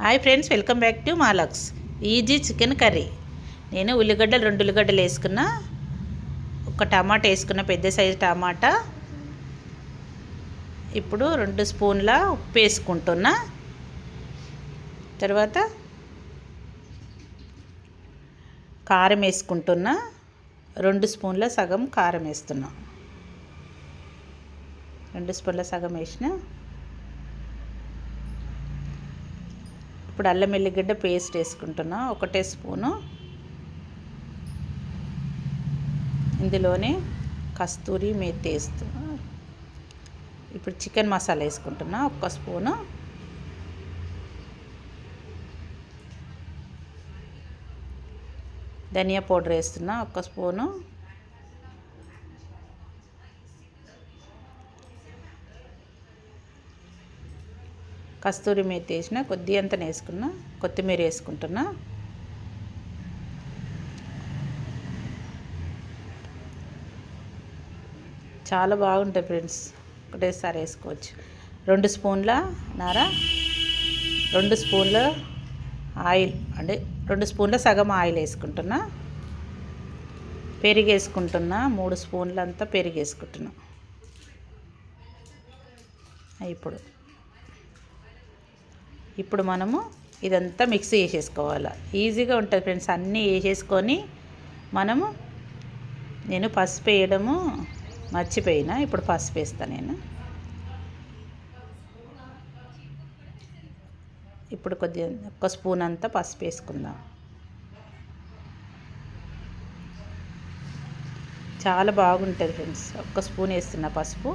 Hi friends, welcome back to మాలక్స్ easy chicken curry. నేను ఉల్లిగడ్డలు 2 ఉల్లిగడ్డలు వేసుకున్నా, ఒక టమాటా వేసుకున్న, పెద్ద సైజు టమాటా. ఇప్పుడు 2 స్పూన్ల ఉప్పు వేసుకుంటున్నా. తర్వాత కారం వేసుకుంటున్నా. 2 స్పూన్ల సగం కారం వేస్తున్నా. 2 స్పూన్ల సగం వేసిన. ఇప్పుడు అల్లం వెల్లిగడ్డ పేస్ట్ వేసుకుంటున్నా, 1 స్పూను. ఇందులోనే కస్తూరి మేతి వేస్తున్నా. ఇప్పుడు చికెన్ మసాలా వేసుకుంటున్నా, 1 స్పూను. ధనియా పౌడర్ వేస్తున్నా, 1 స్పూను. కస్తూరి మేతి వేసిన, కొద్దిగా వేసుకున్నా. కొత్తిమీర వేసుకుంటున్నా. చాలా బాగుంటాయి ఫ్రెండ్స్, ఒకటేసారి వేసుకోవచ్చు. 2 స్పూన్ల నార, 2 స్పూన్ల ఆయిల్, అంటే 2 స్పూన్ల సగం ఆయిల్ వేసుకుంటున్నా. పెరుగు వేసుకుంటున్నా, 3 స్పూన్లంతా పెరుగు వేసుకుంటున్నా. ఇప్పుడు మనము ఇదంతా మిక్స్ చేసేసుకోవాలి. ఈజీగా ఉంటుంది ఫ్రెండ్స్, అన్నీ వేసేసుకొని మనము. నేను పసుపు వేయడము మర్చిపోయినా, ఇప్పుడు పసుపు వేస్తాను నేను. ఇప్పుడు కొద్దిగా 1 స్పూన్ అంతా పసుపు వేసుకుందాం. చాలా బాగుంటుంది ఫ్రెండ్స్. 1 స్పూన్ వేస్తున్నా పసుపు.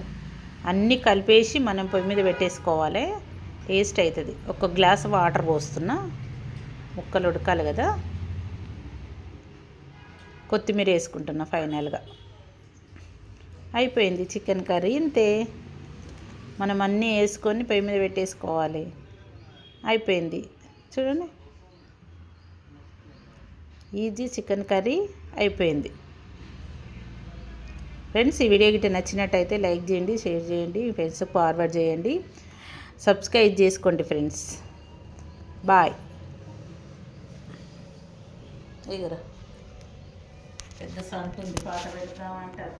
అన్నీ కలిపేసి మనం పొయ్యి మీద పెట్టేసుకోవాలి, టేస్ట్ అవుతుంది. 1 గ్లాస్ వాటర్ పోస్తున్నా, ముక్కలు ఉడకాలి కదా. కొత్తిమీర వేసుకుంటున్నా ఫైనల్గా. అయిపోయింది చికెన్ కర్రీ. ఇంతే, మనం అన్నీ వేసుకొని పొయ్యి మీద పెట్టేసుకోవాలి. అయిపోయింది, చూడండి, ఈజీ చికెన్ కర్రీ అయిపోయింది. ఫ్రెండ్స్, ఈ వీడియో గిట్ట నచ్చినట్టయితే లైక్ చేయండి, షేర్ చేయండి, మీ ఫ్రెండ్స్కి ఫార్వర్డ్ చేయండి, సబ్స్క్రైబ్ చేసుకోండి ఫ్రెండ్స్. బాయ్. పెద్ద సంత ఉంది, పాట పెడతామంటారు.